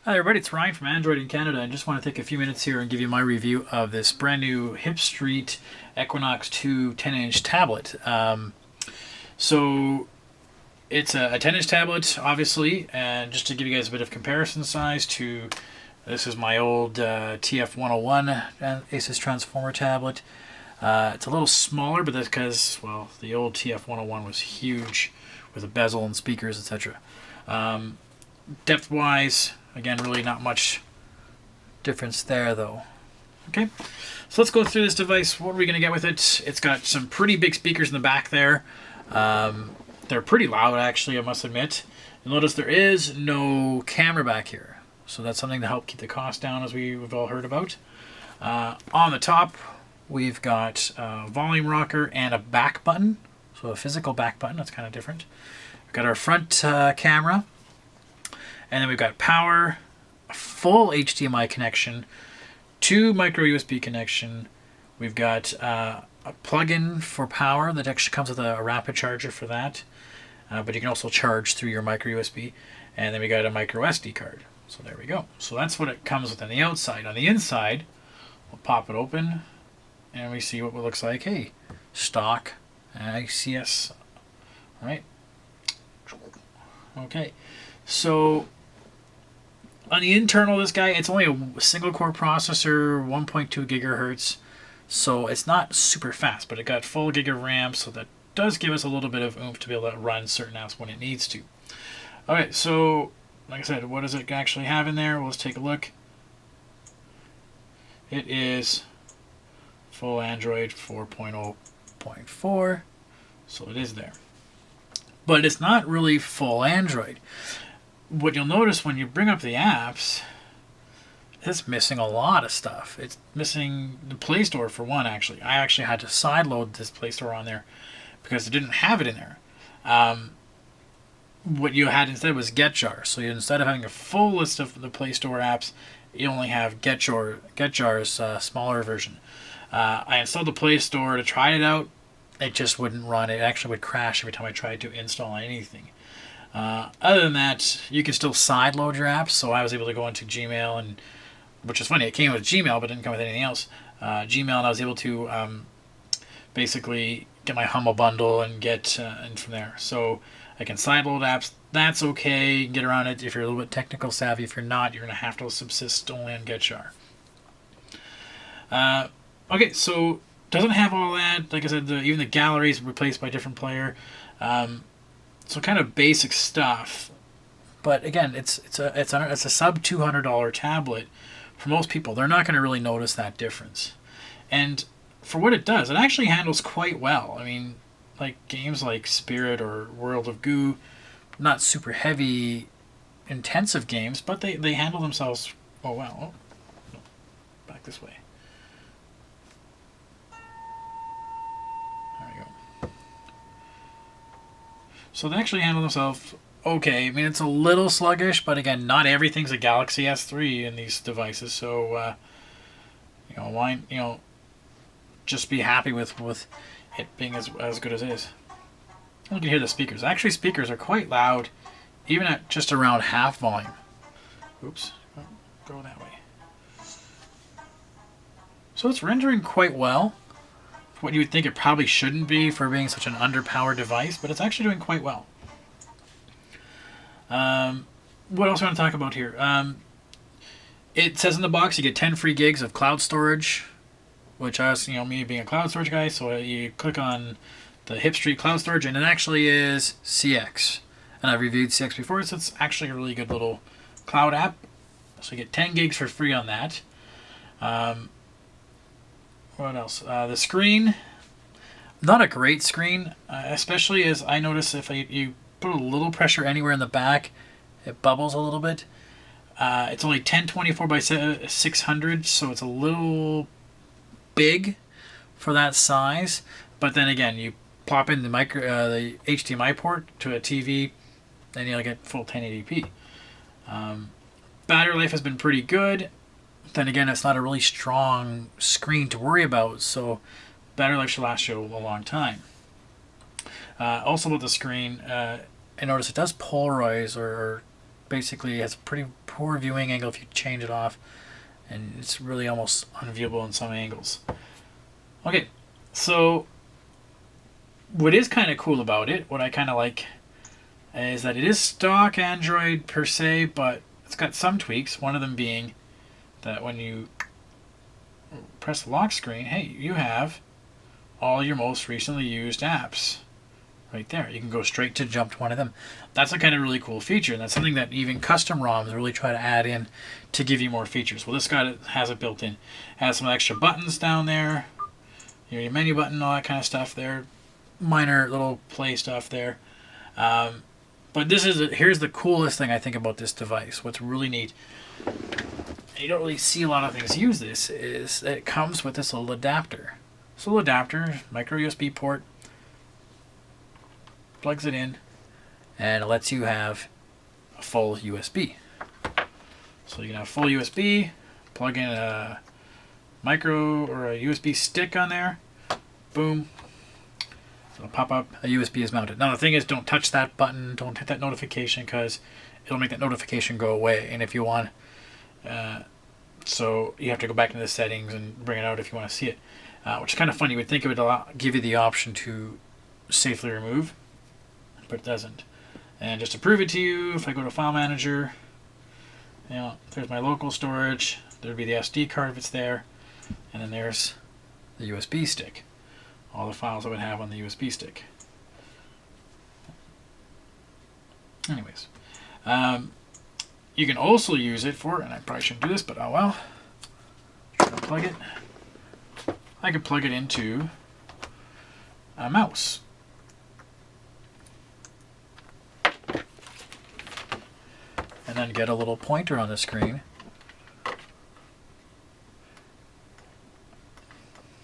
Hi everybody, it's Ryan from Android in Canada. I just want to take a few minutes here and give you my review of this brand new Hipstreet Equinox 2 10-inch tablet. So it's a 10-inch tablet, obviously, and just to give you guys a bit of comparison size to this is my old TF101 Asus Transformer tablet. It's a little smaller, but that's because, well, the old TF101 was huge with a bezel and speakers, etc. Depth-wise, again, really not much difference there, though. Okay, so let's go through this device. What are we going to get with it? It's got some pretty big speakers in the back there. They're pretty loud, actually, I must admit. You'll notice there is no camera back here, so that's something to help keep the cost down, as we've all heard about. On the top, we've got a volume rocker and a back button, so a physical back button. That's kind of different. We've got our front camera. And then we've got power, a full HDMI connection, 2 micro USB connection. We've got a plug-in for power that actually comes with a rapid charger for that. But you can also charge through your micro USB. And then we got a micro SD card. So there we go. So that's what it comes with on the outside. On the inside, we'll pop it open and we see what it looks like. Hey, stock ICS. All right. Okay. So on the internal of this guy, it's only a single core processor, 1.2 gigahertz, so it's not super fast, but it got full gig of RAM, so that does give us a little bit of oomph to be able to run certain apps when it needs to. Okay, so like I said, what does it actually have in there? Well, let's take a look. It is full Android 4.0.4, so it is there. But it's not really full Android. What you'll notice when you bring up the apps, it's missing a lot of stuff. It's missing the Play Store for one, actually. I actually had to sideload this Play Store on there because it didn't have it in there. What you had instead was GetJar. So instead of having a full list of the Play Store apps, you only have GetJar's smaller version. I installed the Play Store to try it out. It just wouldn't run. It actually would crash every time I tried to install anything. Other than that, you can still sideload your apps, so I was able to go into Gmail, and which is funny, it came with Gmail but didn't come with anything else. Gmail, and I was able to basically get my Humble bundle and get in from there. So I can sideload apps. That's okay. You can get around it if you're a little bit technical savvy. If you're not, you're going to have to subsist only on GetJar. Okay, so doesn't have all that. Like I said, even the gallery is replaced by a different player. So kind of basic stuff, but again, it's a sub $200 tablet. For most people, they're not going to really notice that difference. And for what it does, it actually handles quite well. I mean, like games like Spirit or World of Goo, not super heavy, intensive games, but they handle themselves well. Oh, no, back this way. There we go. So they actually handle themselves okay. I mean, it's a little sluggish, but again, not everything's a Galaxy S3 in these devices. So, why, just be happy with it being as good as it is. You can hear the speakers. Actually, speakers are quite loud, even at just around half volume. Oops, go that way. So it's rendering quite well. What you would think it probably shouldn't be for being such an underpowered device, but it's actually doing quite well. What else do I want to talk about here? It says in the box you get 10 free gigs of cloud storage, which I was, me being a cloud storage guy, so you click on the Hipstreet cloud storage, and it actually is CX. And I've reviewed CX before, so it's actually a really good little cloud app. So you get 10 gigs for free on that. What else? The screen, not a great screen, especially as I notice if you put a little pressure anywhere in the back, it bubbles a little bit. It's only 1024 by 600, so it's a little big for that size. But then again, you plop in the the HDMI port to a TV, and you'll get full 1080p. Battery life has been pretty good. Then again, it's not a really strong screen to worry about, so battery life should last you a long time. Also with the screen, I notice it does polarize, or basically has pretty poor viewing angle if you change it off, and it's really almost unviewable in some angles. Okay, so what is kind of cool about it, what I kind of like, is that it is stock Android per se, but it's got some tweaks. One of them being that when you press the lock screen, hey, you have all your most recently used apps right there. You can go straight to jump to one of them. That's a kind of really cool feature, and that's something that even custom ROMs really try to add in to give you more features. Well, this guy has it built in. It has some extra buttons down there, your menu button, all that kind of stuff there. Minor little play stuff there. But here's the coolest thing I think about this device. What's really neat, you don't really see a lot of things use this, is that it comes with this little adapter. This little adapter, micro USB port, plugs it in, and it lets you have a full USB. So you can have full USB, plug in a micro or a USB stick on there, boom, it'll pop up, a USB is mounted. Now the thing is, don't touch that button, don't hit that notification, because it'll make that notification go away. And if you want, so you have to go back into the settings and bring it out if you want to see it, which is kind of funny. You would think it would give you the option to safely remove, but it doesn't. And just to prove it to you, if I go to File Manager, there's my local storage, there'd be the SD card if it's there, and then there's the USB stick. All the files I would have on the USB stick. Anyways, you can also use it for, and I probably shouldn't do this, but oh well, plug it. I could plug it into a mouse. And then get a little pointer on the screen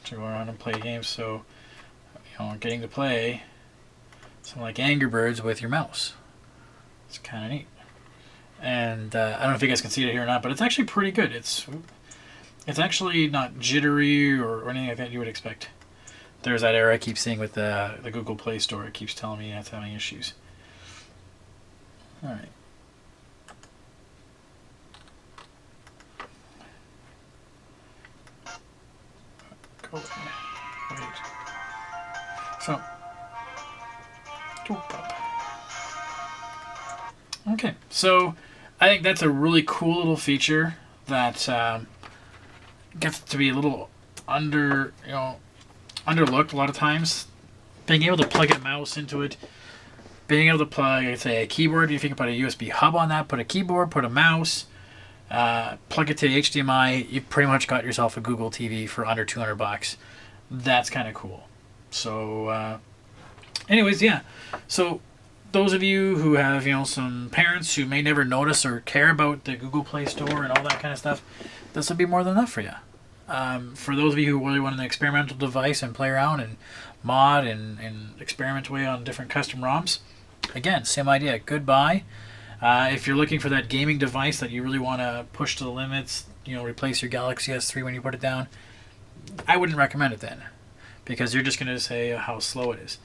to go around and play games. So, getting to play something like Angry Birds with your mouse. It's kind of neat. And I don't know if you guys can see it here or not, but it's actually pretty good. It's actually not jittery or anything like that you would expect. There's that error I keep seeing with the Google Play Store. It keeps telling me it's having issues. All right. Go wait. So, okay. So, I think that's a really cool little feature that gets to be a little underlooked a lot of times. Being able to plug a mouse into it, being able to plug, say, a keyboard. If you can put a USB hub on that, put a keyboard, put a mouse. Plug it to the HDMI, you pretty much got yourself a Google TV for under $200. That's kind of cool. So, anyways, yeah. So, those of you who have, some parents who may never notice or care about the Google Play Store and all that kind of stuff, this will be more than enough for you. For those of you who really want an experimental device and play around and mod and experiment away on different custom ROMs, again, same idea. Goodbye. If you're looking for that gaming device that you really want to push to the limits, replace your Galaxy S3 when you put it down, I wouldn't recommend it then, because you're just going to say how slow it is.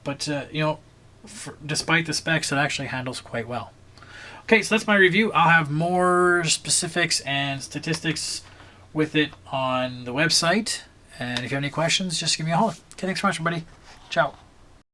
But despite the specs, it actually handles quite well. Okay, so that's my review. I'll have more specifics and statistics with it on the website. And if you have any questions, just give me a holler. Okay, thanks so much, everybody. Ciao.